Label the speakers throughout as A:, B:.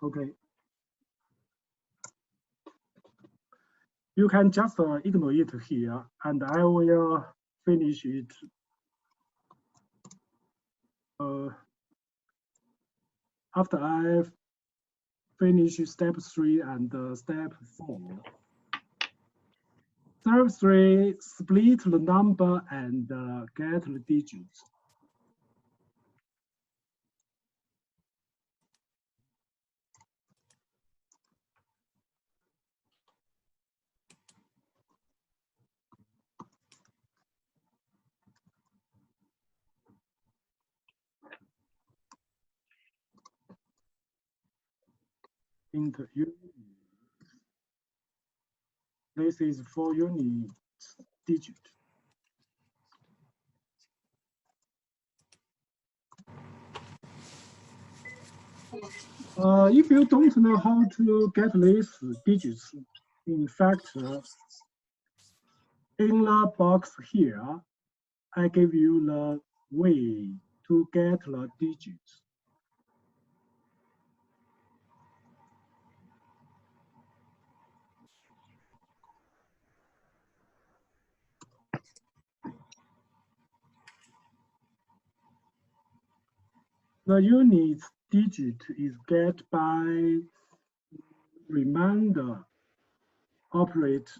A: Okay. You can just ignore it here, and I will finish it after I finish step 3 and step 4. Step 3, split the number and get the digits. Into units. This is 4 unit digit. If you don't know how to get these digits, in fact, in the box here, I give you the way to get the digits. The unit digit is get by remainder operate.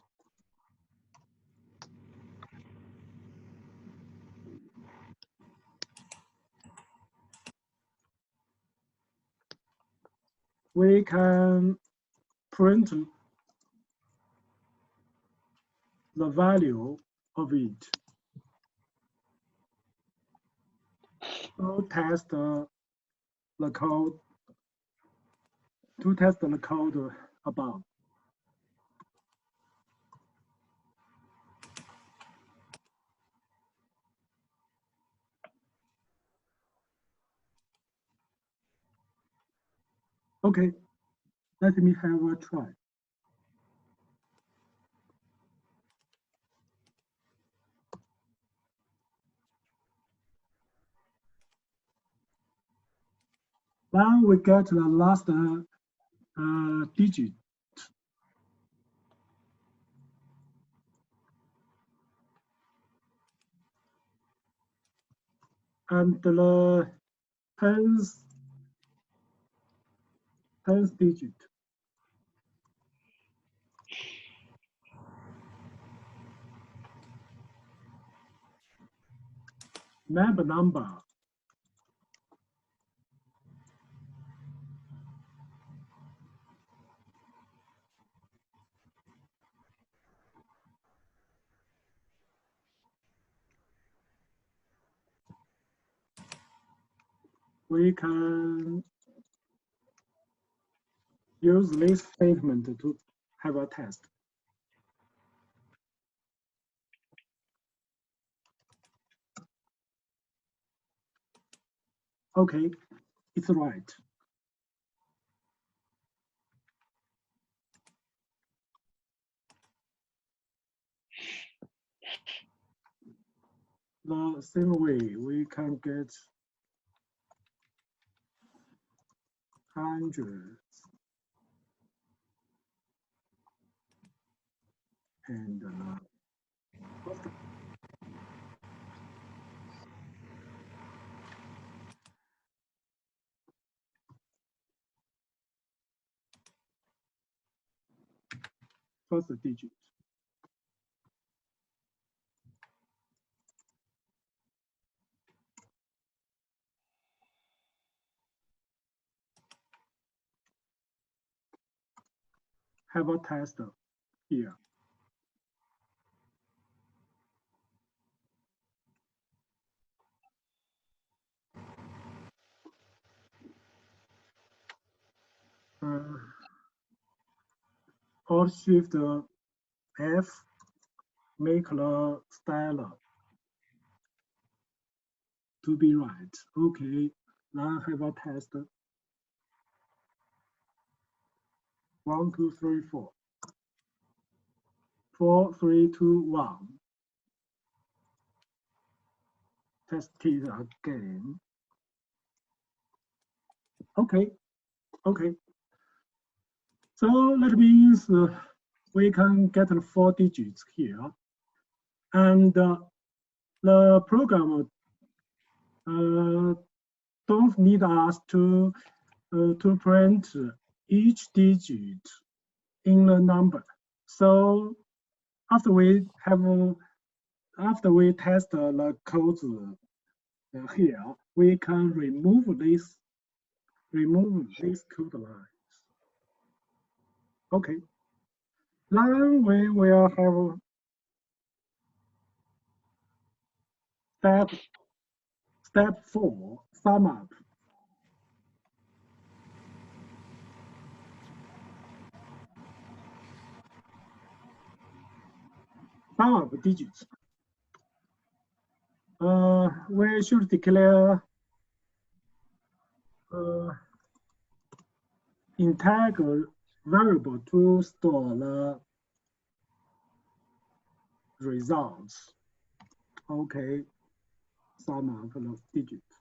A: We can print the value of it. So test the code to test the code above. Okay, let me have a try. Then we get the last digit. And the tenth digit. Member number. We can use this statement to have a test. Okay, it's right. The same way we can get hundreds and first digit. Have a test here. Alt Shift F, make the style to be right. Okay, now have a test. 1, 2, 3, 4. 4, 3, 2, 1. Test it again. Okay, okay. So that means we can get 4 digits here. And the program don't need us to print each digit in the number. So after we test the codes here, we can remove this code lines. Okay. Then we will have step 4, sum up. Sum up digits. We should declare integer variable to store the results. Okay, sum up the digits.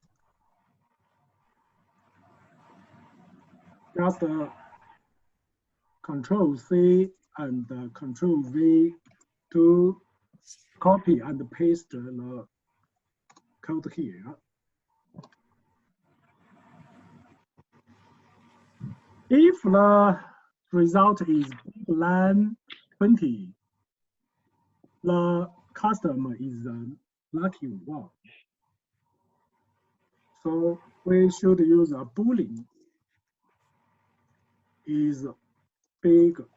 A: Just Control C and Control V to copy and paste the code here. If the result is bigger than 20, the customer is the lucky one. So we should use a Boolean is bigger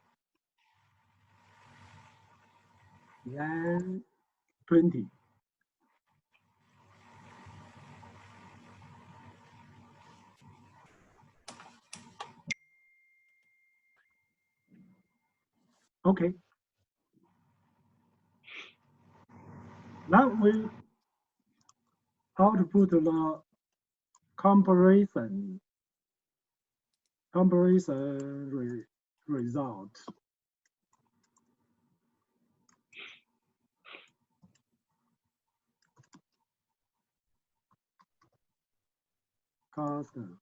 A: than 20. Okay. Now we output the comparison result. Custom.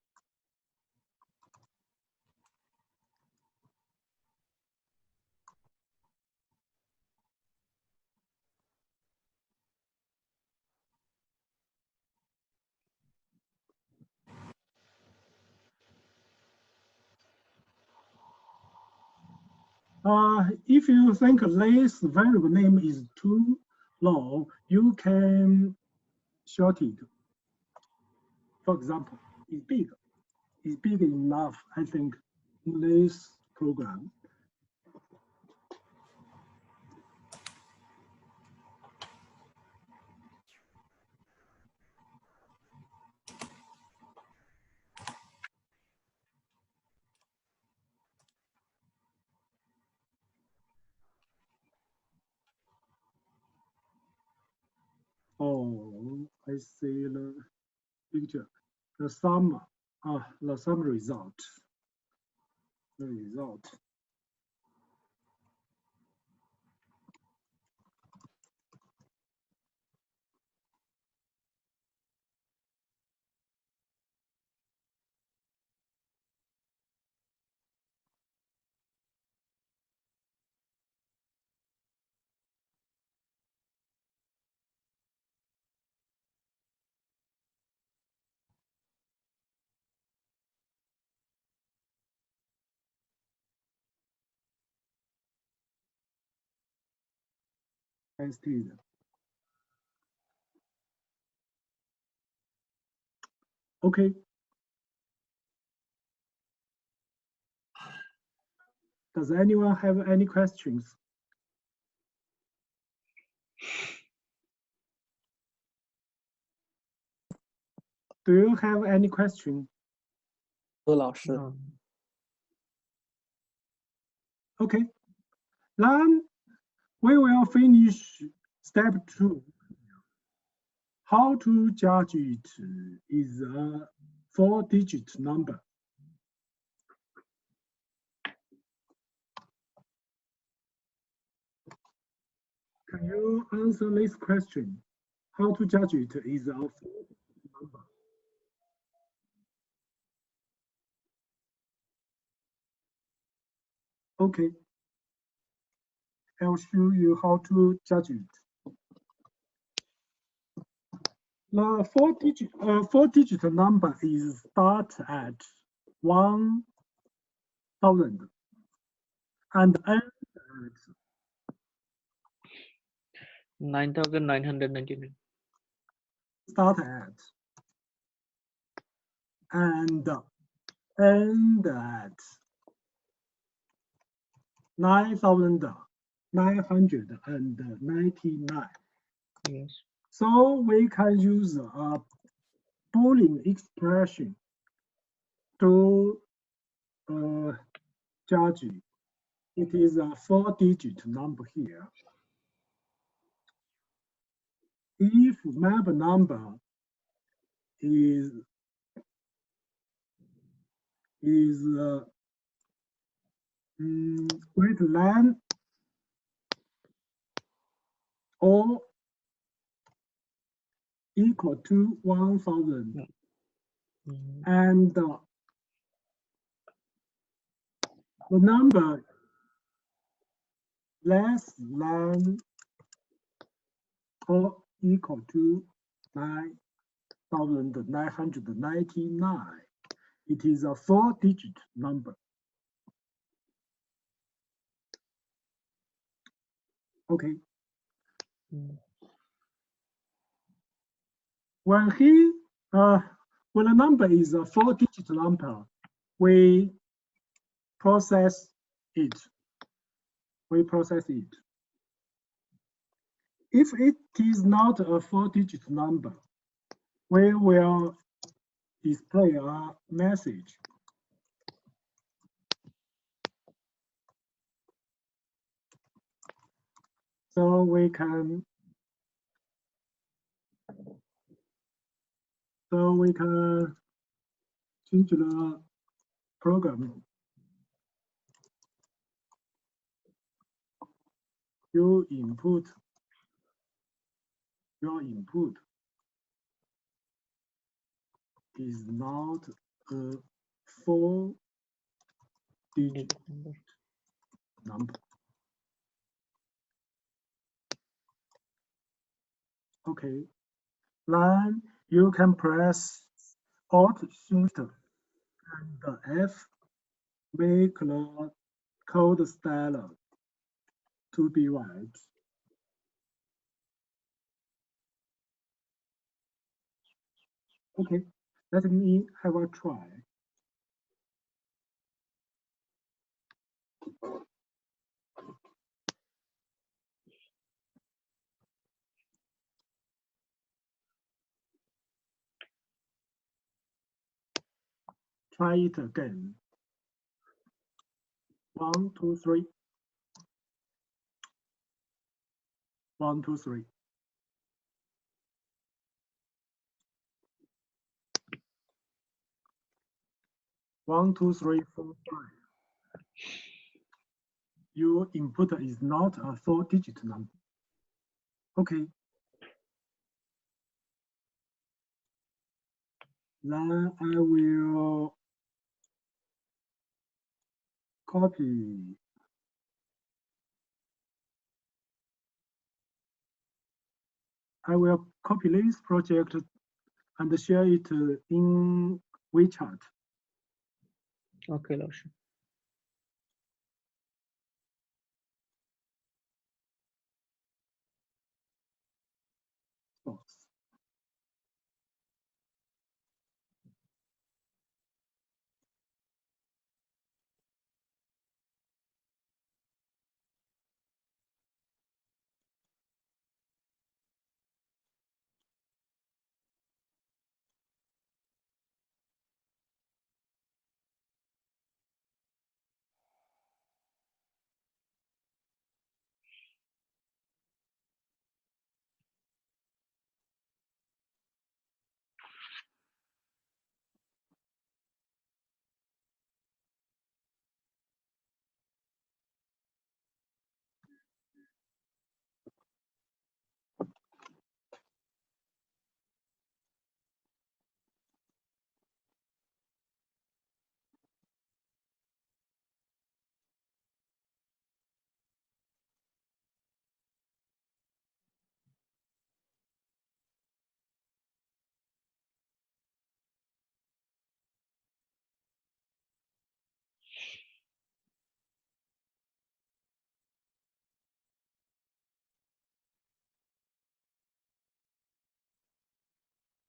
A: If you think this variable name is too long, you can short it. For example, it's big. It's big enough, I think, in this program. Oh, I see the picture. The sum result. The result. Tested. Okay. Does anyone have any questions? Do you have any question?
B: 老师，
A: Okay. Then we will finish step 2. How to judge it is a 4-digit number. Can you answer this question? How to judge it is a 4-digit number. Okay, I'll show you how to judge it. The four-digit number is start at 1,000 and end at
B: 9,999.
A: start at and end at 9,999.
B: Yes.
A: So we can use a Boolean expression to judge it. It is a four-digit number here. If member number is greater than or equal to 1,000 and the number less than or equal to 9,999. It is a four-digit number. Okay. When when a number is a four-digit number, we process it. If it is not a four-digit number, we will display a message. So we can change the program. Your input is not a four-digit number. Okay, then you can press Alt Shift and F, make the code style to be white. Okay, let me have a try. Try it again. 1, 2, 3. 1, 2, 3. One, two, three, four, five. Your input is not a four-digit number. Okay. Then I will copy. I will copy this project and share it in WeChat.
B: Okay, 老师。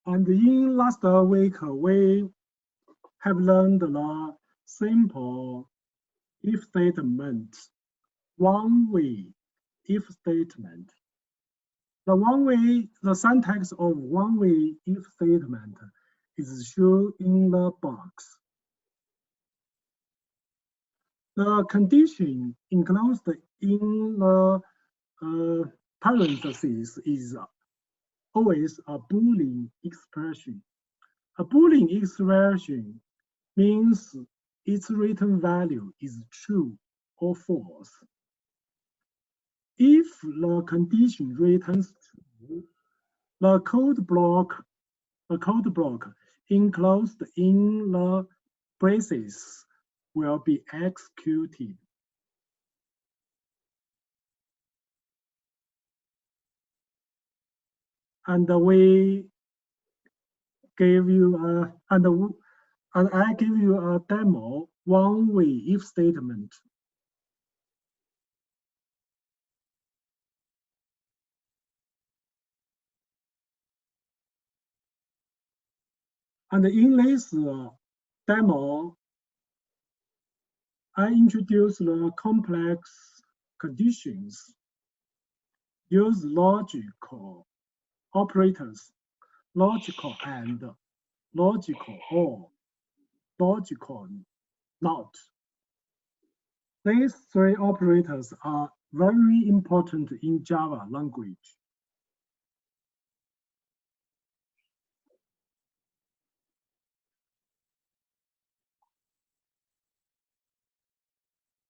A: And in last week, we have learned the simple if statement, one-way if statement. The syntax of one-way if statement is shown in the box. The condition enclosed in the parentheses is always a Boolean expression. A Boolean expression means its written value is true or false. If the condition returns true, the code block enclosed in the braces will be executed. And we gave you and I give you a demo one-way if statement. And in this demo, I introduce the complex conditions, use logical operators, logical and, logical or, logical not. These three operators are very important in Java language.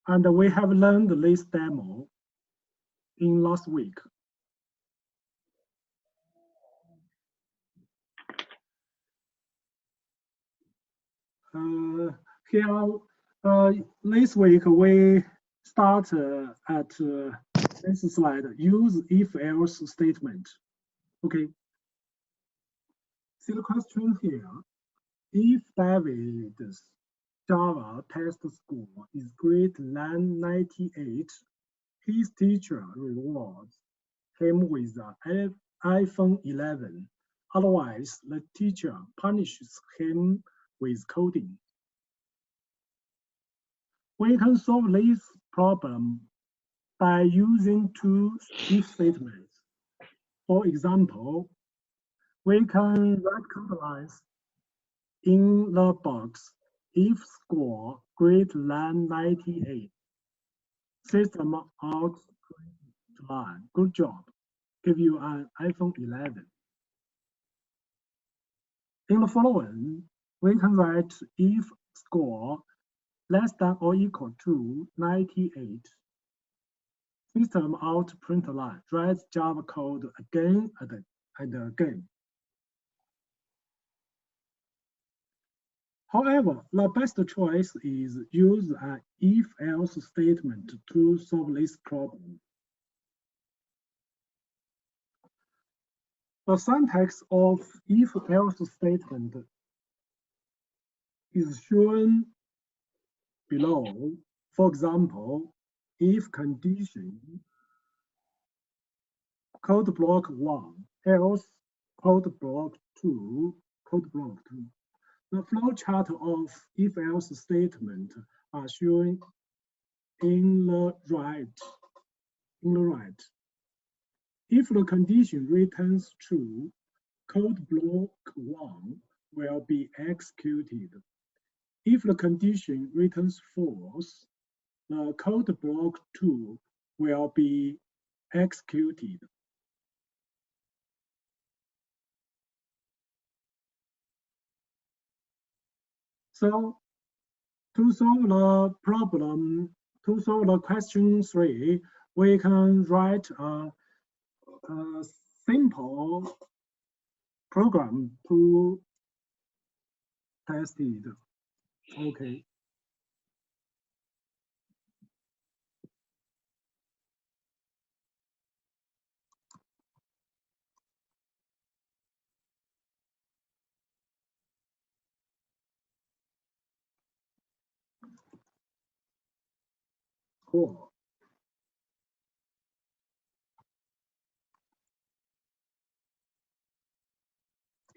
A: And we have learned this demo in last week. Here, this week we start at this slide, use if-else statement. Okay. See the question here. If David's Java test score is greater than 98, his teacher rewards him with an iPhone 11. Otherwise, the teacher punishes him with coding. We can solve this problem by using two if statements. For example, we can write code lines in the box if score greater than 98. System out line. Good job. Give you an iPhone 11. In the following, we can write if score less than or equal to 98. System out print line. Write Java code again and again. However, the best choice is use an if-else statement to solve this problem. The syntax of if-else statement is shown below. For example, if condition code block 1, else code block 2, The flowchart of if-else statement are shown in the right. If the condition returns true, code block 1 will be executed. If the condition returns false, the code block 2 will be executed. So to solve the problem, to solve the question 3, we can write a simple program to test it. Okay. Cool.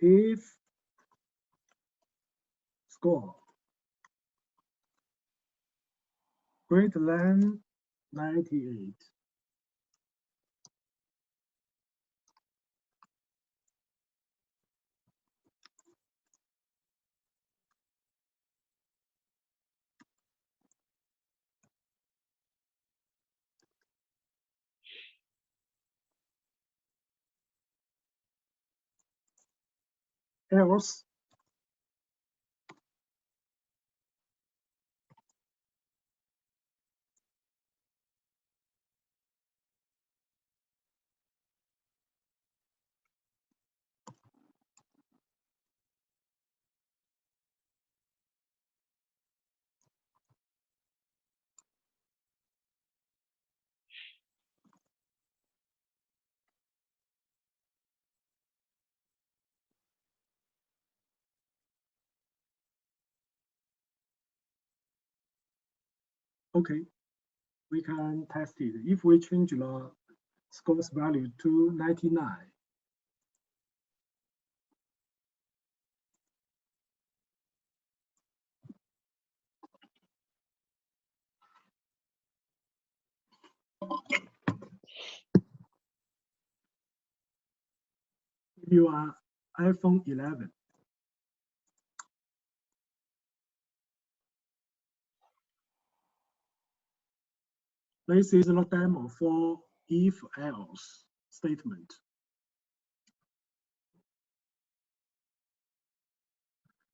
A: if score greater than 98. Else, okay, we can test it. If we change the scores value to 99, if you are iPhone 11, this is the demo for if-else statement.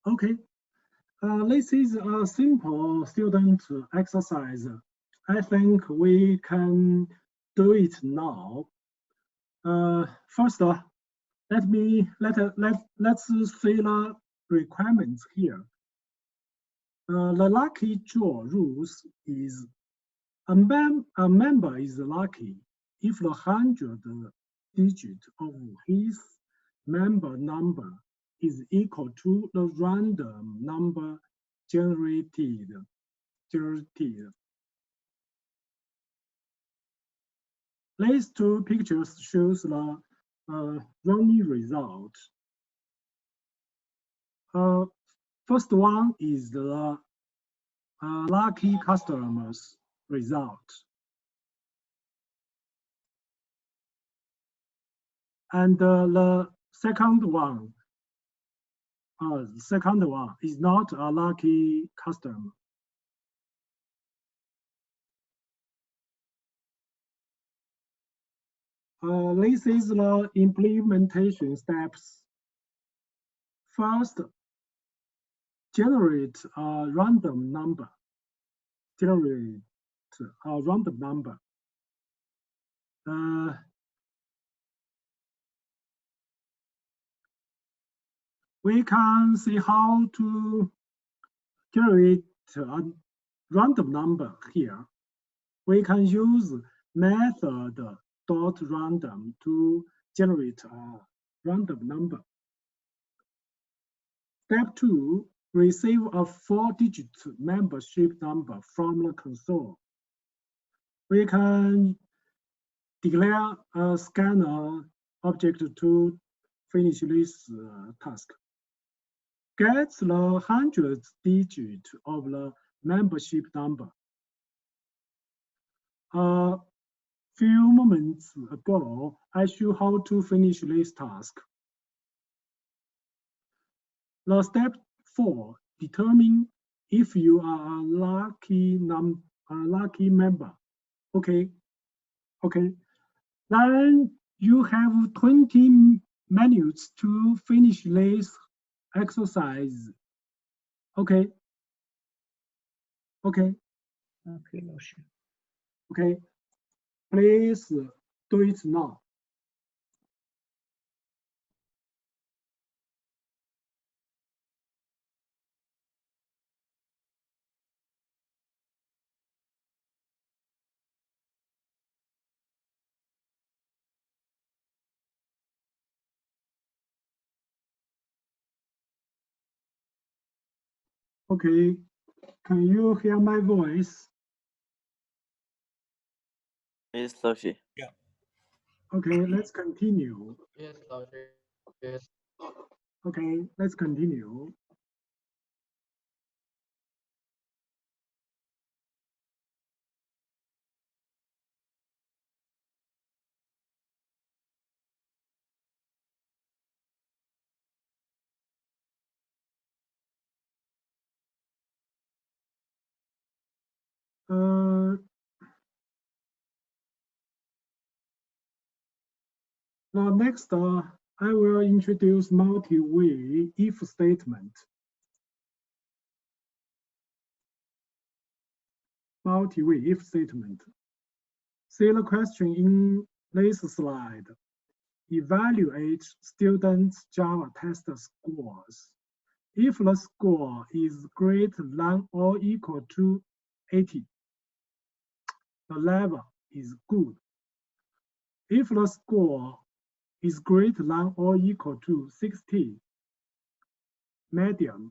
A: Okay, this is a simple student exercise. I think we can do it now. First, let's see the requirements here. The lucky draw rules is a member is lucky if the 100 digit of his member number is equal to the random number generated. These two pictures shows the running result. First one is the lucky customers result. And the second one is not a lucky customer. This is the implementation steps. First, generate a random number. We can see how to generate a random number here. We can use method .random to generate a random number. Step 2, receive a 4-digit membership number from the console. We can declare a scanner object to finish this task. Get the 100th digit of the membership number. A few moments ago, I showed how to finish this task. The step 4, determine if you are a lucky member. Okay. Then you have 20 minutes to finish this exercise. Okay.
B: Okay, Laoshi.
A: Okay. Please do it now. Okay, can you hear my voice?
C: Yes, Laoshi.
D: Yeah.
A: Okay, let's continue.
E: Yes, Laoshi. Yes.
A: Okay, let's continue. Now next, I will introduce multi-way if statement. Multi-way if statement. See the question in this slide. Evaluate students' Java test scores. If the score is greater than or equal to 80, the level is good. If the score is greater than or equal to 60, medium.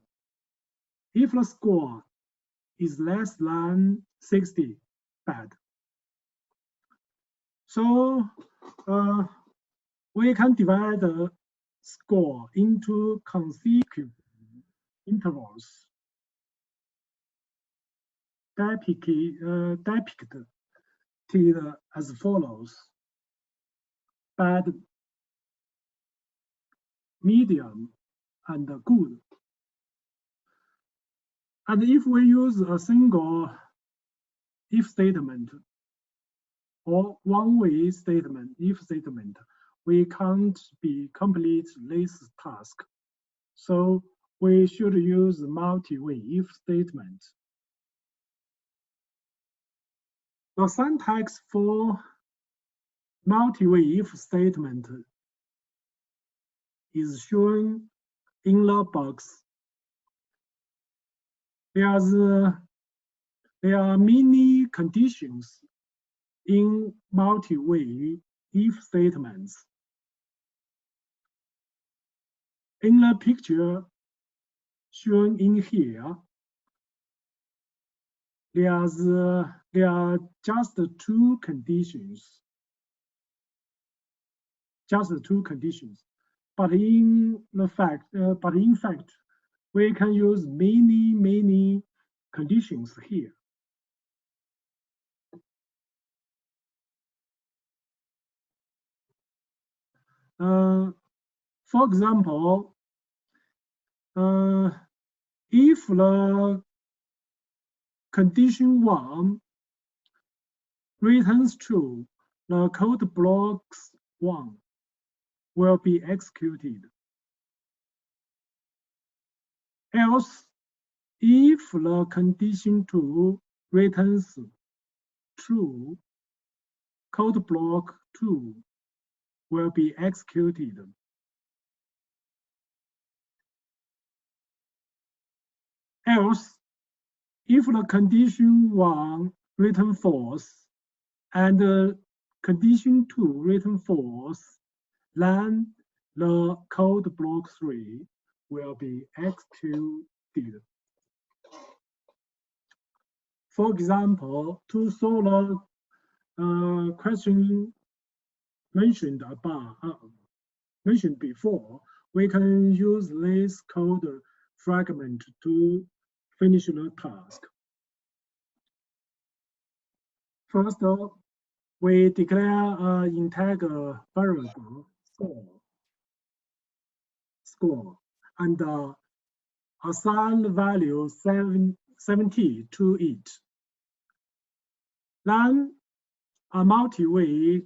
A: If the score is less than 60, bad. So we can divide the score into consecutive intervals depicted as follows: bad, medium, and good. And if we use a single if statement or one-way statement, if statement, we can't complete this task. So we should use multi-way if statement. The syntax for multi-way if statement is shown in the box. There are many conditions in multi-way if statements. In the picture shown in here, there are just two conditions. But in fact, we can use many conditions here. For example, if the condition 1 returns true, the code blocks 1 will be executed. Else, if the condition 2 returns true, code block 2 will be executed. Else, if the condition 1 returns false and condition 2 returns false, then the code block 3 will be executed. For example, to solve the question mentioned before, we can use this code fragment to finish the task. First, we declare an integer variable score and assign the value 70 to it. Then a multi-way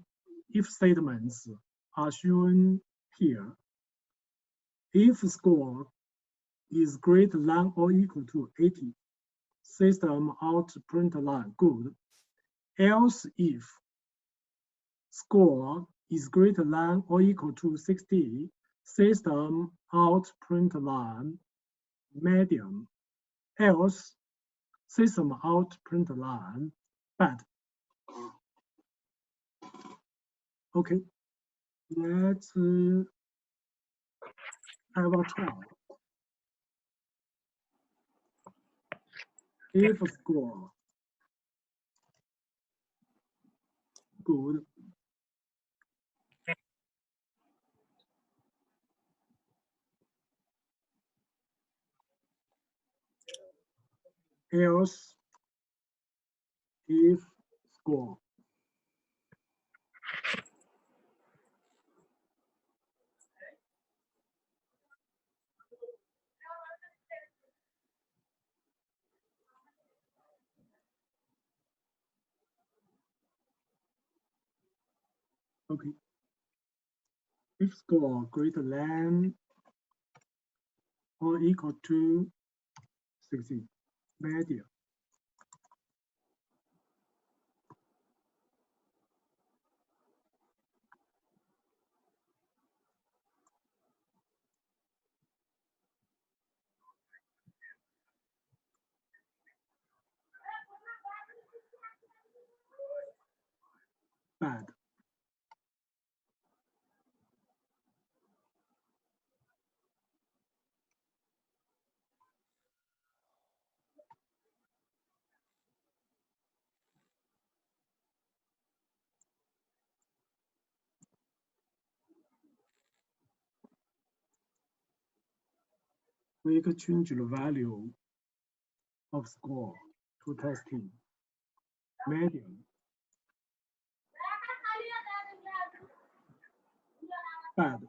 A: if statements are shown here. If score is greater than or equal to 80, system out println good. Else if score is greater than or equal to 60, system out println medium. Else system out println bad. Okay, let's have a try. If score good, else if score. Okay. If score greater than or equal to 60, median. Bad. We can change the value of score to testing. Median. Bad.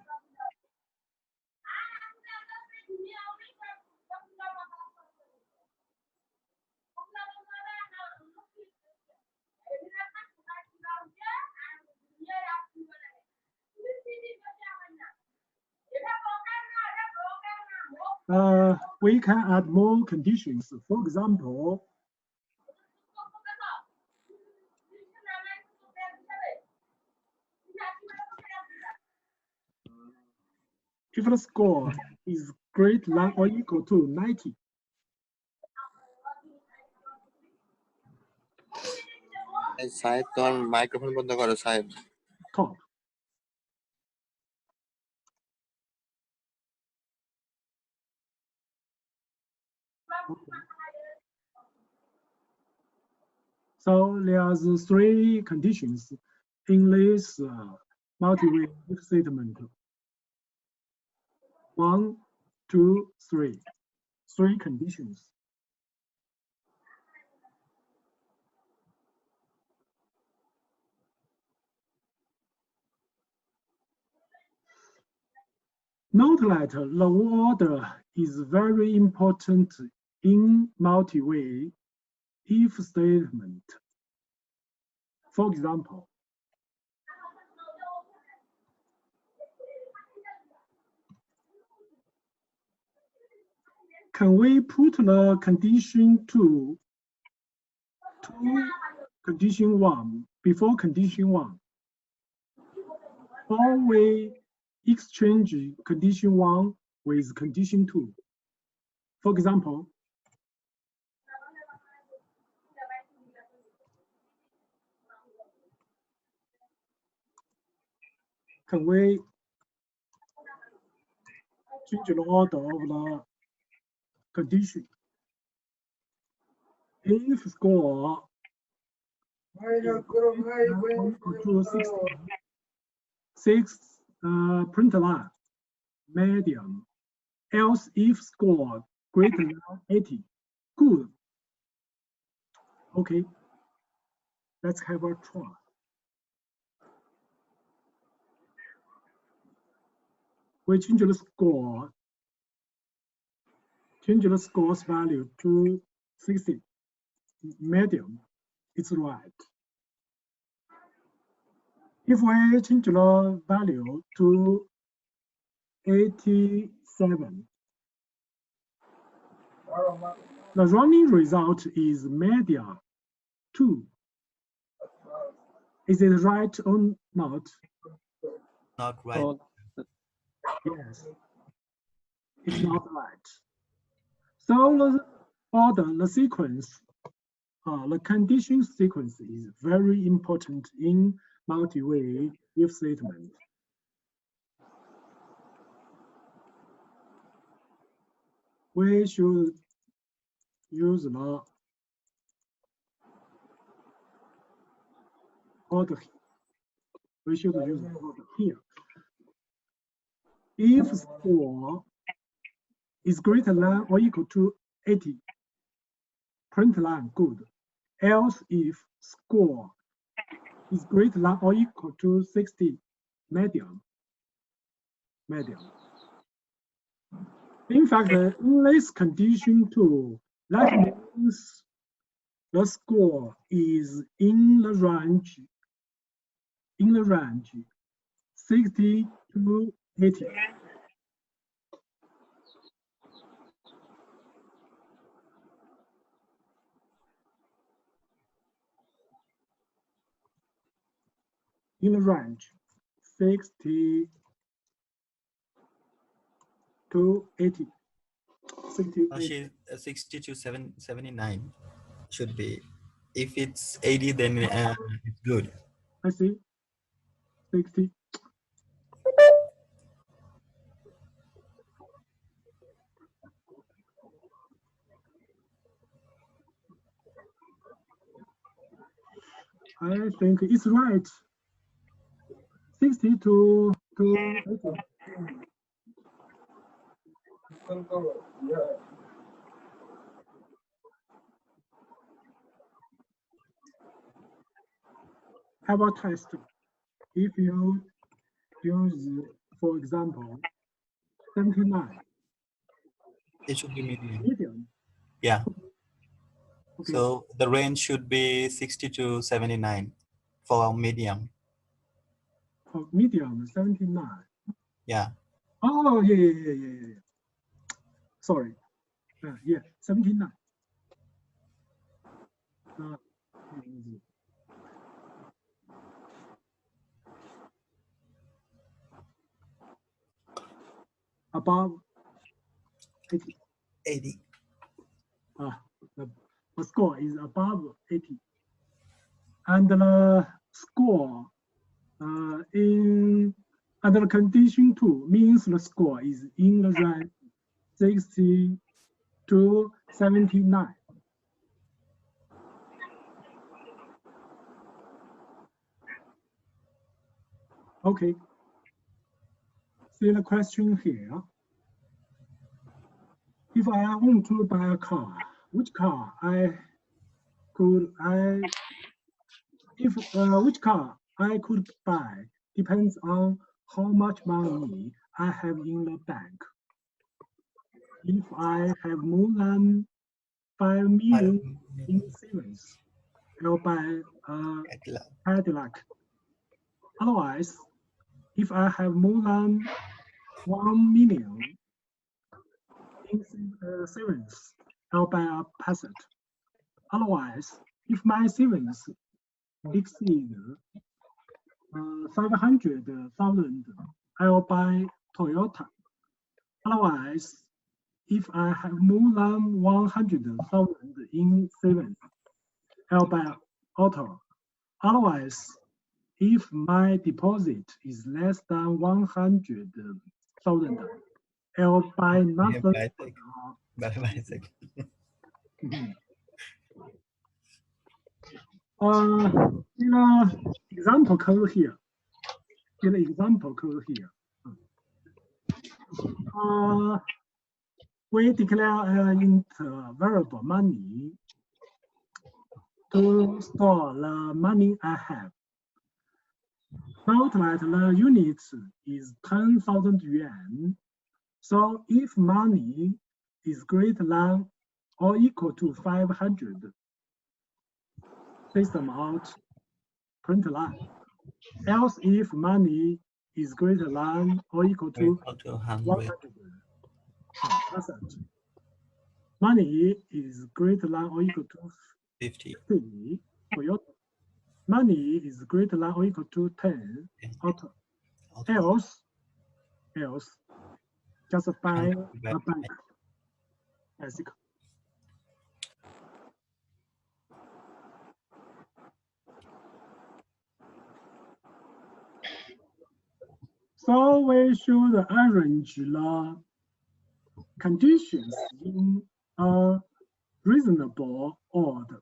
A: We can add more conditions. For example, if the score is greater than or equal to 90,
D: সাহেব তোমার microphone বন্ধ করো সাহেব
A: top. Okay. So there's 3 conditions in this multi-way if statement. 1, 2, 3. 3 conditions. Note that the order is very important in multi-way if statement. For example, can we put the condition 2 to condition 1 before condition 1? Or we exchange condition 1 with condition 2? For example, can we change the order of the condition? If score equal to 6 print line, medium. Else if score greater than 80, good. Okay, let's have a try. We change the score's value to 60. Medium, it's right. If we change the value to 87, the running result is median 2. Is it right or not?
D: not right
C: Oh,
A: Yes, it's not right. So the order, the sequence, the condition sequence is very important in multi-way if statement. We should use the order. We should use the order here. If score is greater than or equal to 80, print line, good. Else if score is greater than or equal to 60, medium. In fact, in this condition too, that means the score is in the range 60 to 80. In the range 60 to 80. 60 to 80.
E: 60 to 79 should be. If it's 80, then it's good.
A: I see. 60. I think it's right. 60 to 80. How about test? If you use, for example, 79.
E: It should be medium.
A: Medium.
E: Yeah.
A: Okay.
E: So the range should be 60 to 79 for medium.
A: For medium, 79.
E: Yeah.
A: Oh, yeah. Sorry. Yeah, 79. Above 80.
E: 80.
A: The score is above 80. And the score in under condition 2 means the score is in the range 60 to 79. Okay. See the question here. If I want to buy a car, which car which car I could buy depends on how much money I have in the bank. If I have more than 5 million in savings, I'll buy a Cadillac. Otherwise, if I have more than 1 million in savings, I'll buy a Passat. Otherwise, if my savings exceed 500,000, I'll buy Toyota. Otherwise, if I have more than 100,000 in savings, I'll buy auto. Otherwise, if my deposit is less than 100,000, I'll buy nothing. In an example code here. We declare an int variable money to store the money I have. Note that the unit is 10,000 yuan. So if money is greater than or equal to 500, system out, print line. Else if money is greater than or equal to 100, money is greater than or equal to 50, Toyota. Money is greater than or equal to 10, auto. Else, just buy a bank. Basic. So we should arrange the conditions in a reasonable order.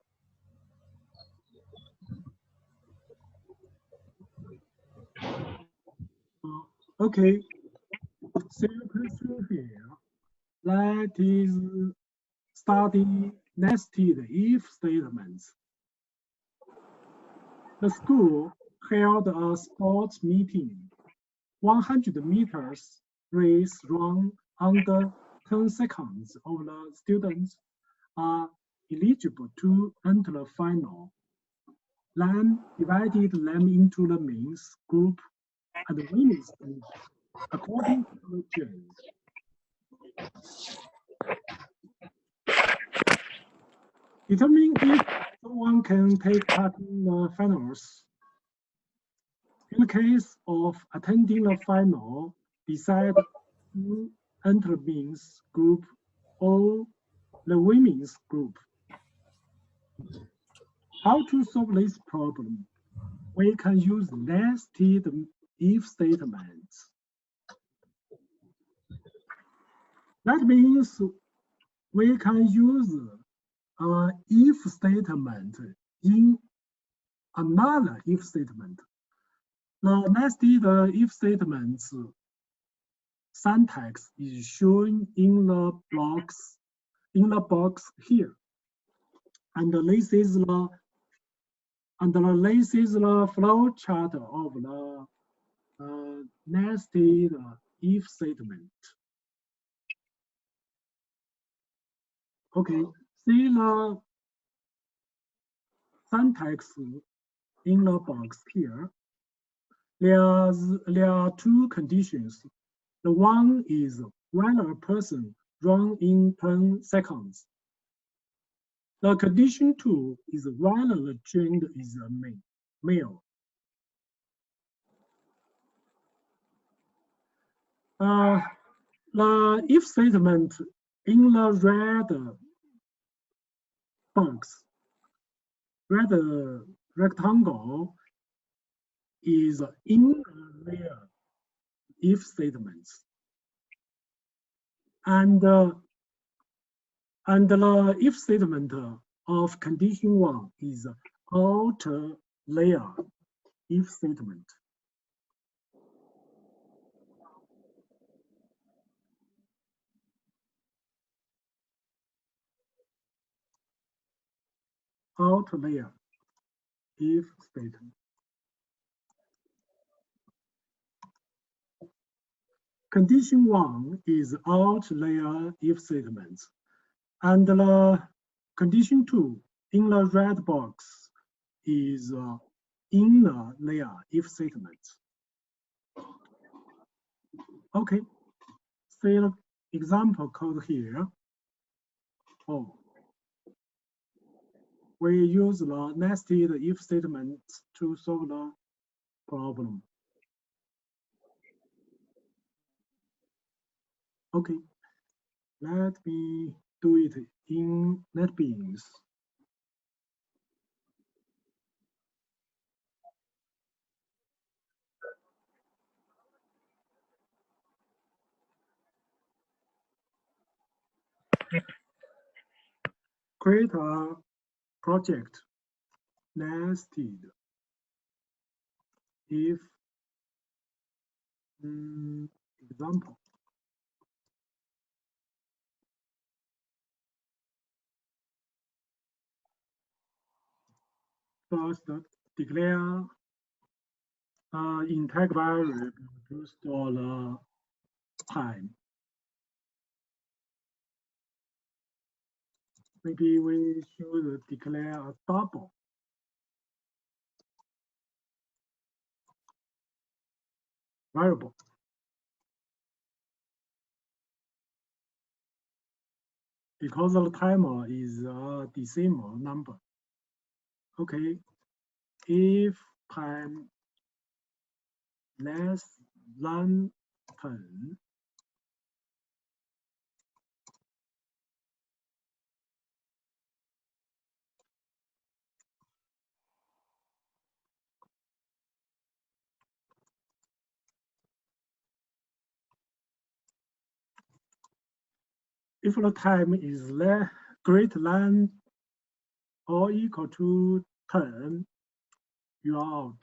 A: Okay, see the question here. That is study nested if statements. The school held a sports meeting. 100 meters race run under 10 seconds of the students are eligible to enter the final. Then divided them into the men's group and the women's group according to the gender. Determine if someone can take part in the finals. In the case of attending the final, decide who enter the men's group or the women's group. How to solve this problem? We can use nested if statements. That means we can use an if statement in another if statement. The nested if statements syntax is shown in the box here, and this is the flow chart of the nested if statement. Okay, see the syntax in the box here. There are two conditions. The one is when a person runs in 10 seconds. The condition 2 is when the gender is a male. The if statement in the red box, red rectangle, is in their if statements. And the if statement of condition 1 is outer layer if statement. Outer layer if statement. Condition 1 is outer layer if statements. And the condition 2 in the red box is inner layer if statements. Okay, see the example code here. Oh, we use the nested if statement to solve the problem. Okay, let me do it in NetBeans. Create a project nested if example. First, declare integer variable to store the time. Maybe we should declare a double. Variable. Because the timer is a decimal number. Okay, if time less than 10, if the time is greater than or equal to 10, you are out.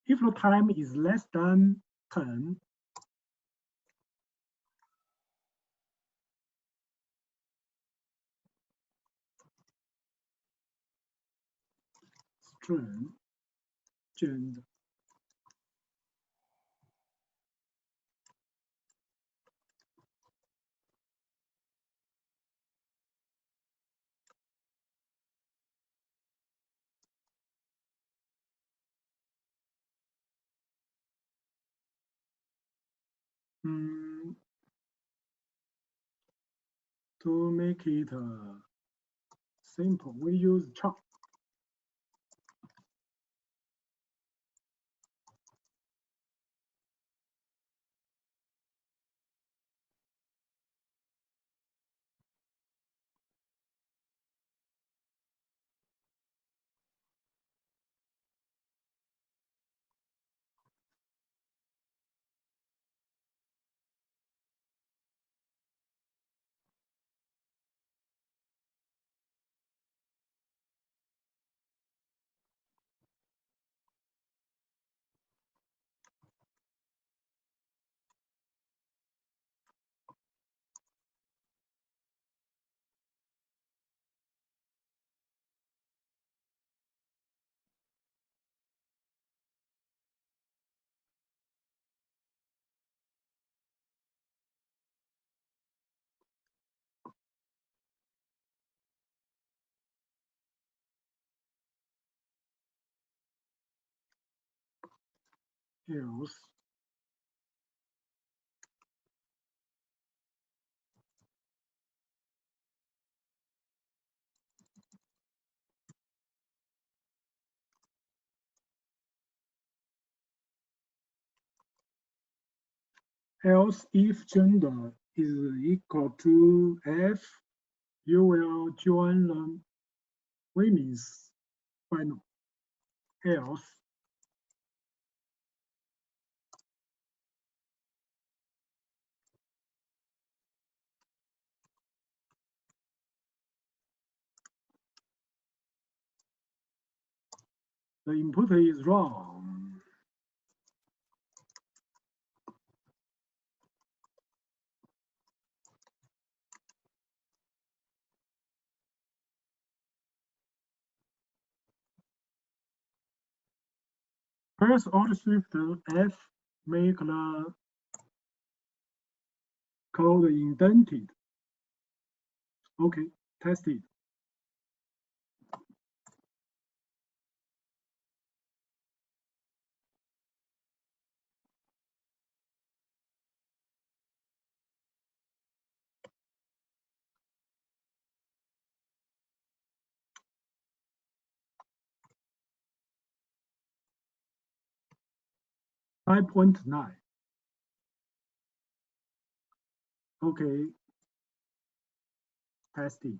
A: If the time is less than 10, gender. To make it simple, we use chart. Else if gender is equal to F, you will join the women's final. Else the input is wrong. Press Alt Shift F, make the code indented. Okay, test it. Five 5.9. Okay, test it.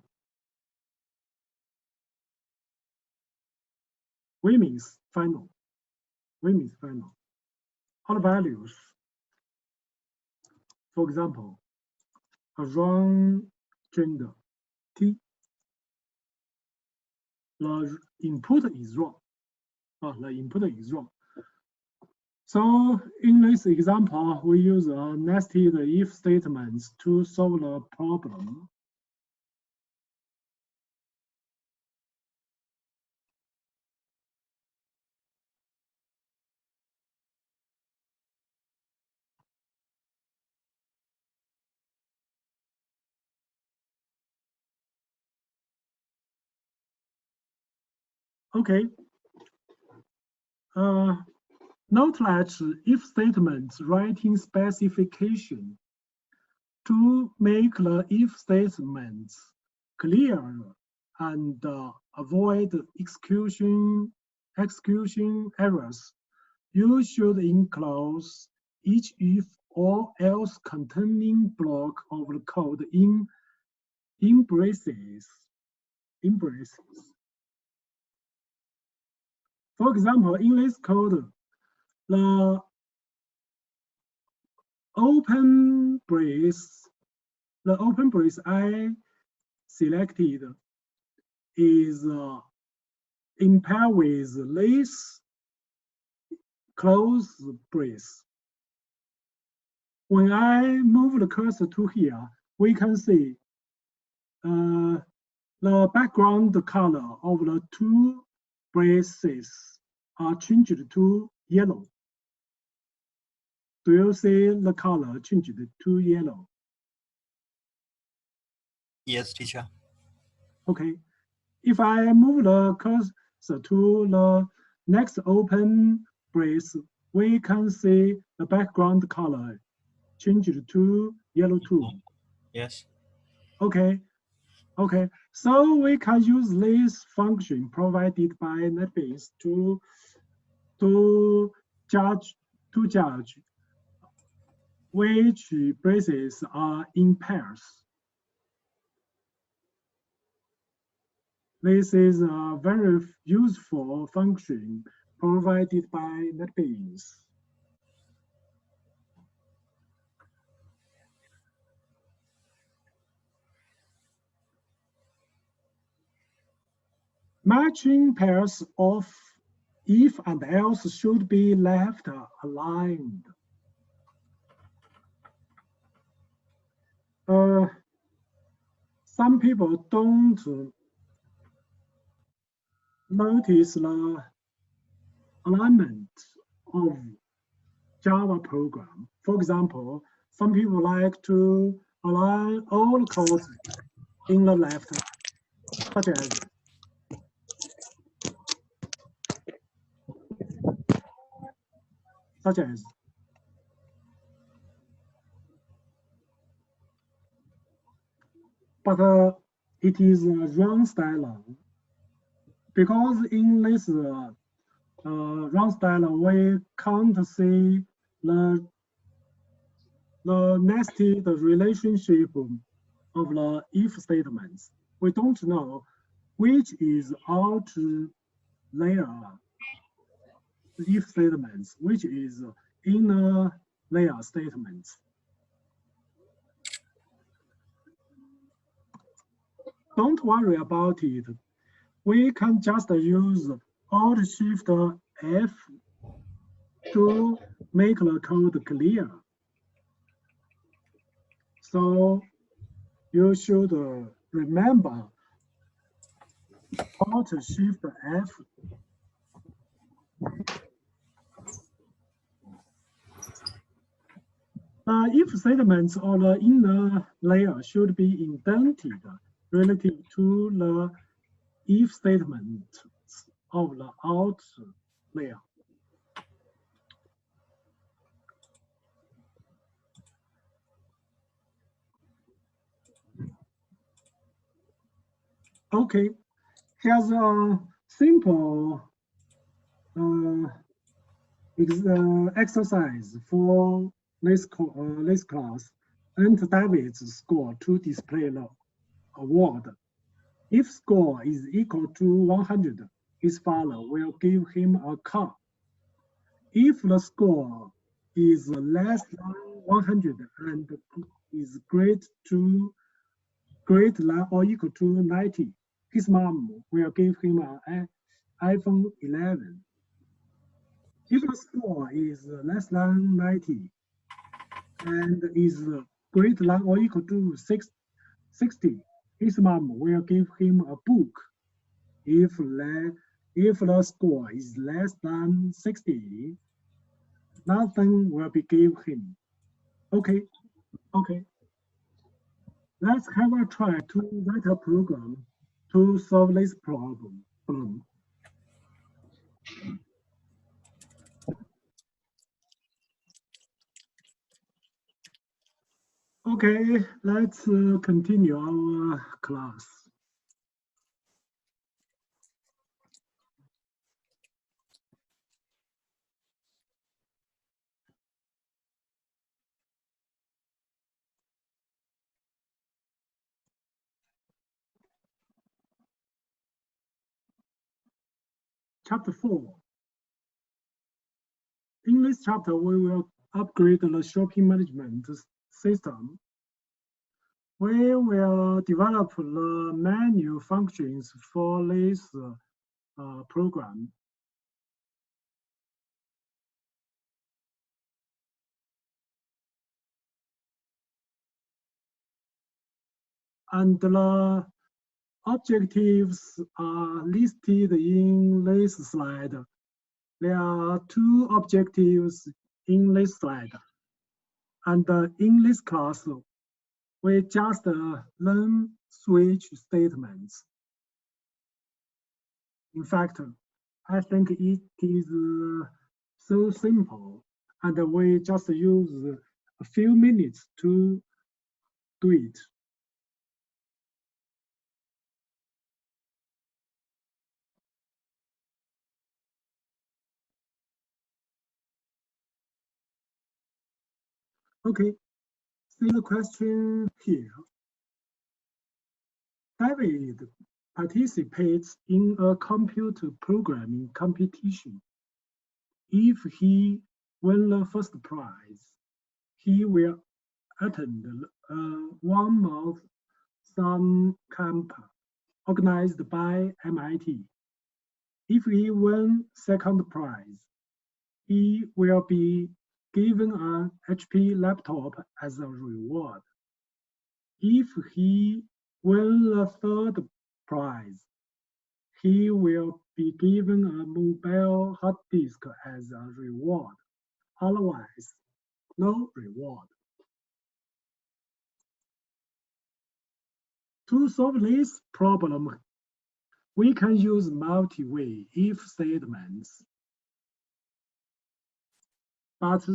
A: Women's final. Women's final. All values. For example, around gender T. The input is wrong. The input is wrong. So in this example, we use a nested if statements to solve the problem. Okay. Note that if statements writing specification to make the if statements clear and avoid execution errors, you should enclose each if or else containing block of the code in braces. For example, in this code, the open brace I selected is in pair with this close brace. When I move the cursor to here, we can see the background color of the two braces are changed to yellow. Do you see the color changed to yellow?
E: Yes, teacher.
A: Okay. If I move the cursor to the next open brace, we can see the background color changed to yellow too.
E: Yes.
A: Okay. Okay. So we can use this function provided by NetBeans to judge which braces are in pairs. This is a very useful function provided by NetBeans. Matching pairs of if and else should be left aligned. Some people don't notice the alignment of Java program. For example, some people like to align all codes in the left, such as but it is a wrong style because in this wrong style we can't see the nested relationship of the if statements. We don't know which is out layer if statements, which is inner layer statements. Don't worry about it. We can just use Alt-Shift-F to make the code clear. So you should remember Alt-Shift-F. If statements on the inner layer should be indented relative to the if statement of the out layer. Okay, here's a simple exercise for this class. Enter David's score to display the award. If score is equal to 100, his father will give him a car. If the score is less than 100 and is greater than or equal to 90, his mom will give him an iPhone 11. If the score is less than 90 and is greater than or equal to 60, his mom will give him a book. If the score is less than 60, nothing will be given him. Okay. Let's have a try to write a program to solve this problem. Okay, let's continue our class. Chapter 4. In this chapter, we will upgrade the shopping management system. We will develop the menu functions for this program. And the objectives are listed in this slide. There are two objectives in this slide. And in this class, we just learn switch statements. In fact, I think it is so simple, and we just use a few minutes to do it. Okay, see the question here. David participates in a computer programming competition. If he wins the first prize, he will attend a one-month summer camp organized by MIT. If he wins second prize, he will be given an HP laptop as a reward. If he wins the third prize, he will be given a mobile hard disk as a reward. Otherwise, no reward. To solve this problem, we can use multi-way if statements. But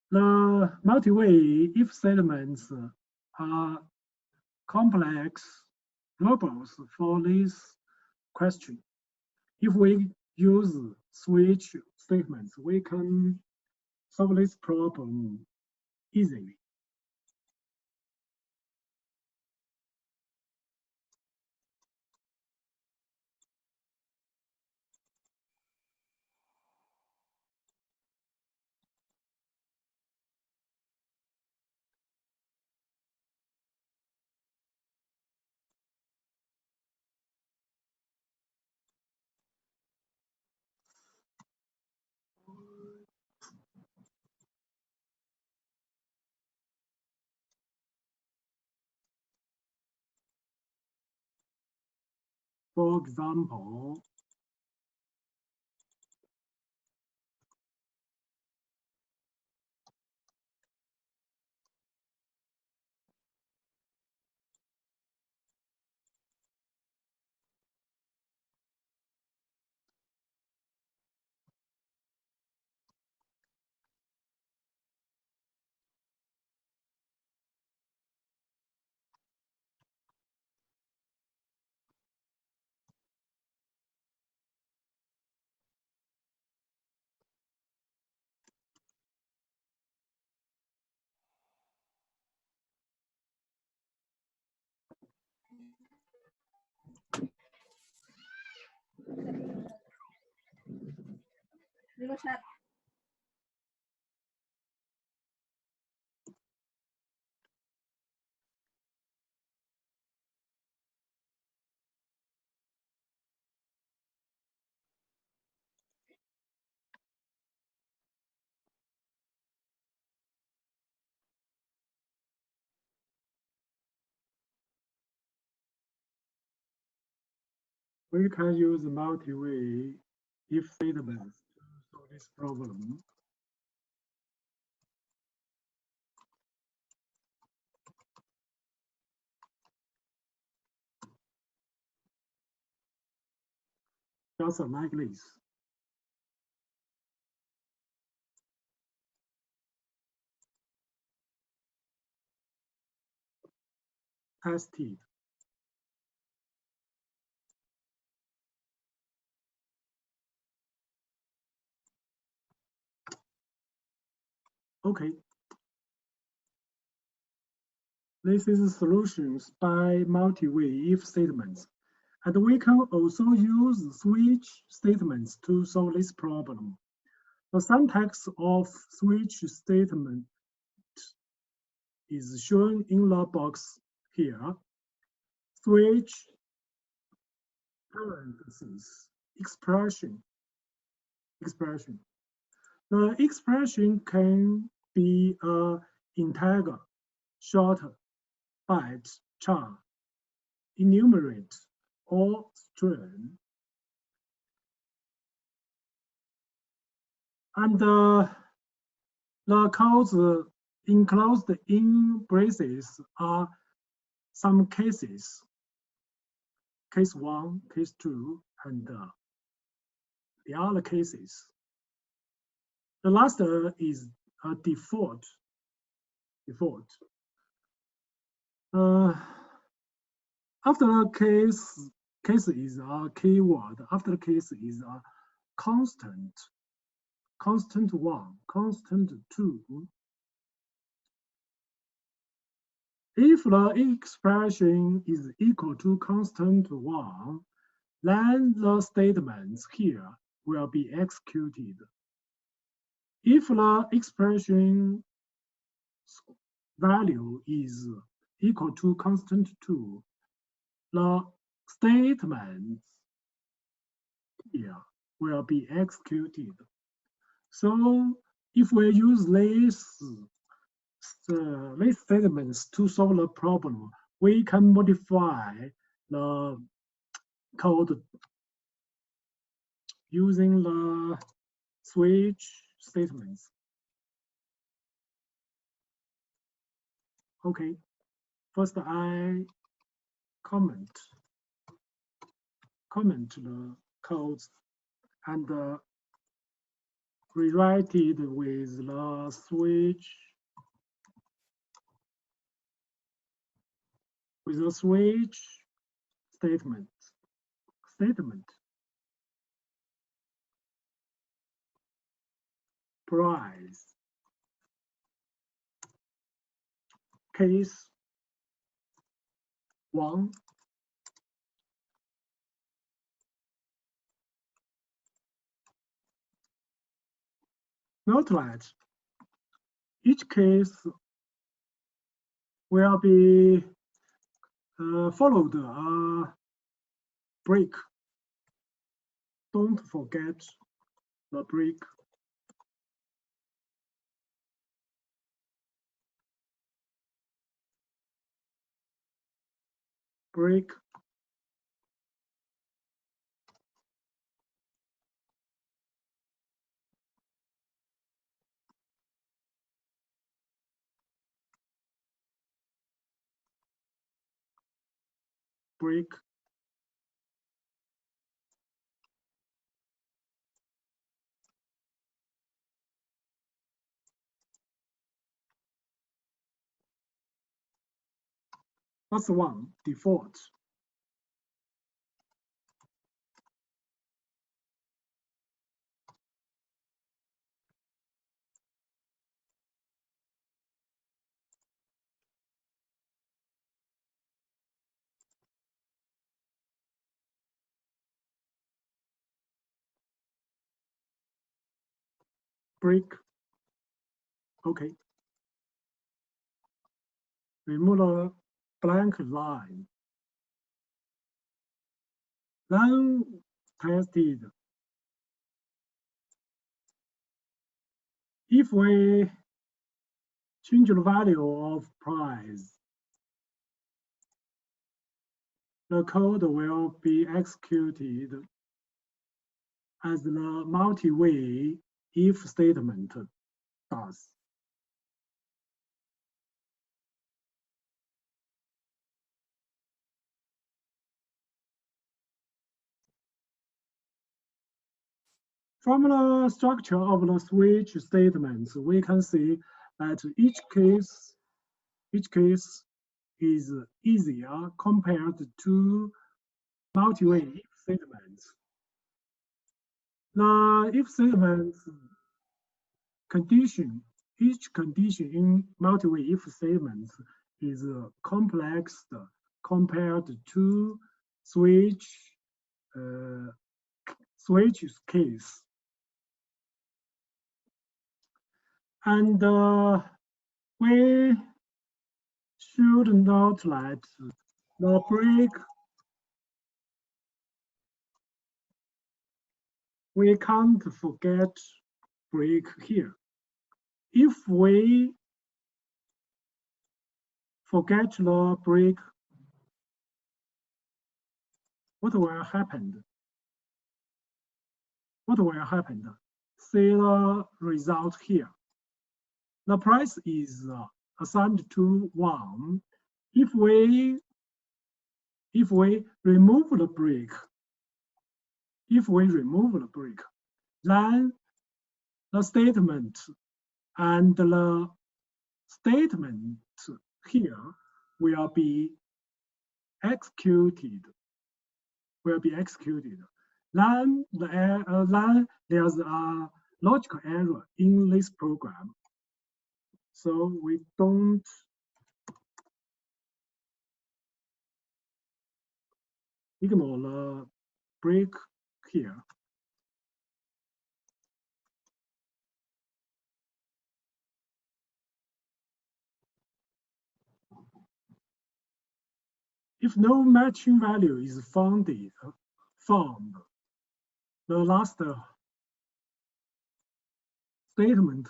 A: the multi-way if statements are complex rules for this question. If we use switch statements, we can solve this problem easily. For example, we can use multi-way if statements to solve this problem. Just like this. Tested. Okay. This is solutions by multi-way if statements. And we can also use switch statements to solve this problem. The syntax of switch statement is shown in the box here. Switch parentheses expression. The expression can be an integer, short, byte, char, enumerate or string. And the codes enclosed in braces are some cases, case 1, case 2, and the other cases. The last is a default. After a case is a keyword. After case is a constant 1, constant 2. If the expression is equal to constant 1, then the statements here will be executed. If the expression value is equal to constant 2, the statements here will be executed. So if we use these statements to solve the problem, we can modify the code using the switch statements. Okay, first I comment the codes and rewrite it with the switch statement. Price case 1. Note that each case will be followed a break. Don't forget the break. Break. Break. That's one, default. Break. Okay. Remove a blank line. Then test it. If we change the value of price, the code will be executed as the multi-way if statement does. From the structure of the switch statements, we can see that each case is easier compared to multi-way if statements. The if statements condition, each condition in multi-way if statements is complex compared to switch case. And we should note that the break, we can't forget break here. If we forget the break, what will happen? What will happen? See the result here. The price is assigned to 1. If we remove the brick, then the statement and the statement here will be executed. Then then there's a logical error in this program. So we don't ignore the break here. If no matching value is found, the last statement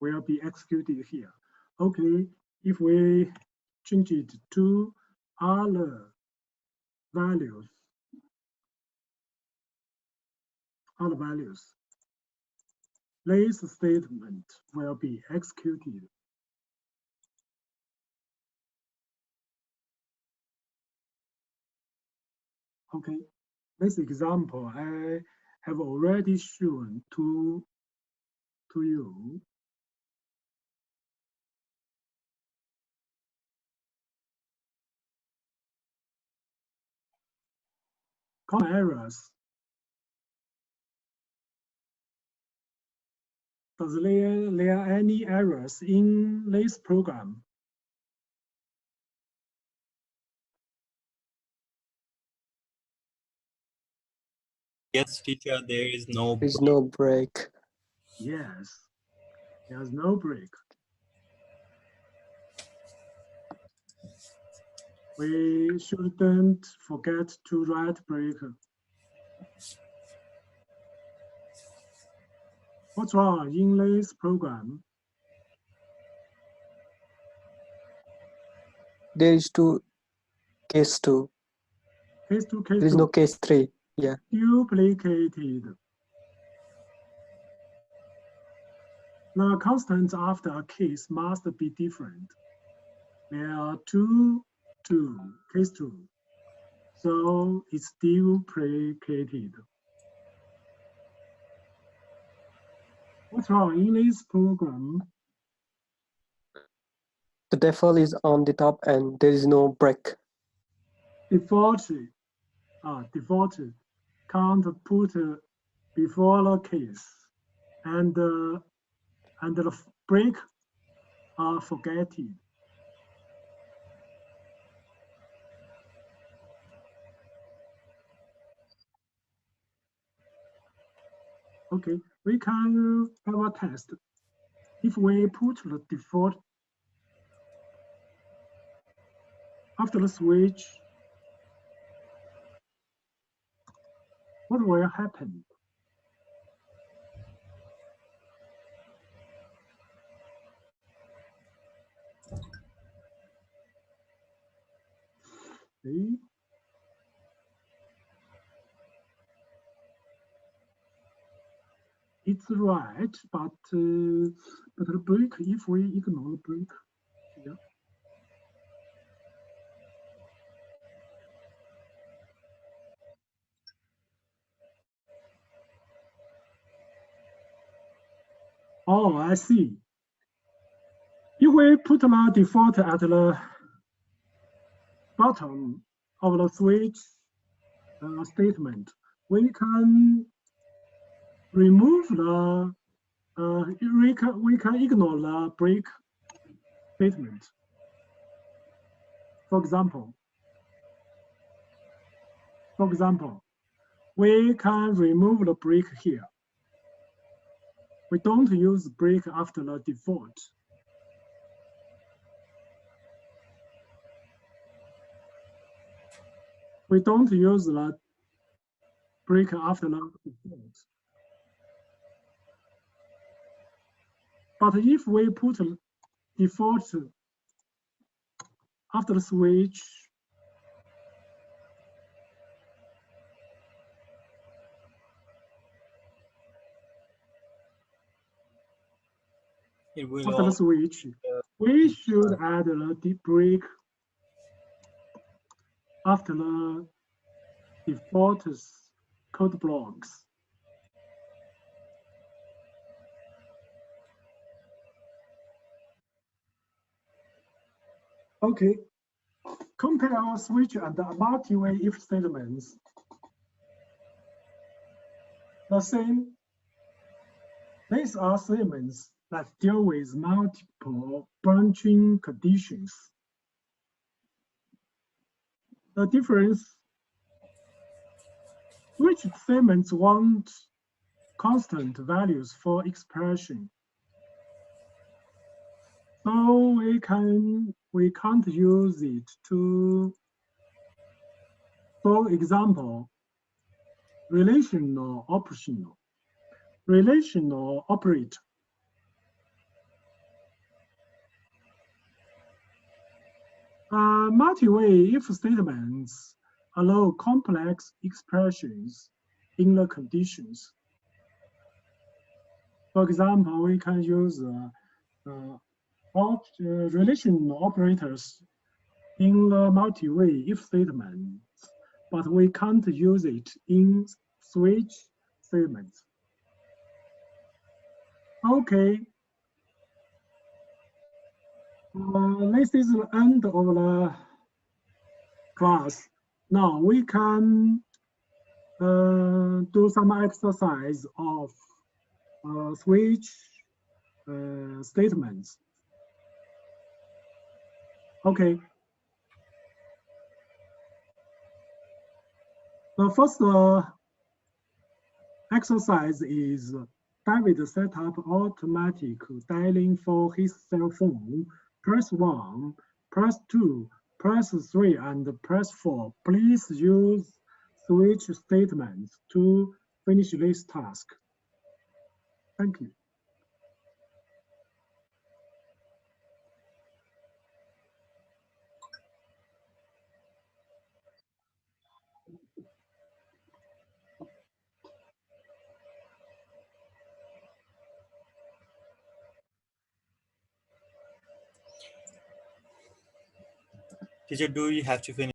A: will be executed here. Okay, if we change it to other values, this statement will be executed. Okay, this example I have already shown to you. Common errors. Does there any errors in this program?
E: Yes, teacher, there is no
F: There's no break.
A: Yes, there's no break. We shouldn't forget to write break. What's wrong in this program?
F: There is case 2.
A: Case 2, case 2.
F: There is no case 3. Yeah.
A: Duplicated. The constants after a case must be different. There are two, case 2. So it's duplicated. What's wrong in this program?
F: The default is on the top and there is no break.
A: Default can't put before the case, and the break are forgetted. Okay, we can have a test. If we put the default after the switch, what will happen? Okay. It's right, but the break, if we ignore the break here. Oh, I see. If we put the default at the bottom of the switch statement, we can remove the we can ignore the break statement. For example, we can remove the break here. We don't use break after the default. We don't use the break after the default. But if we put default after the switch,
E: It will
A: after the
E: all,
A: switch, we should add the deep break after the default code blocks. Okay, compare our switch and the multi-way if statements. The same. These are statements that deal with multiple branching conditions. The difference, switch statements want constant values for expression. So we can't use it to, for example, relational operator. Multi-way if statements allow complex expressions in the conditions. For example, we can use relational operators in the multi-way if statements, but we can't use it in switch statements. Okay. This is the end of the class. Now we can do some exercise of switch statements. Okay. The first exercise is David set up automatic dialing for his cell phone. Press 1, press 2, press 3, and press 4. Please use switch statements to finish this task. Thank you.
E: teacher, do you have to finish?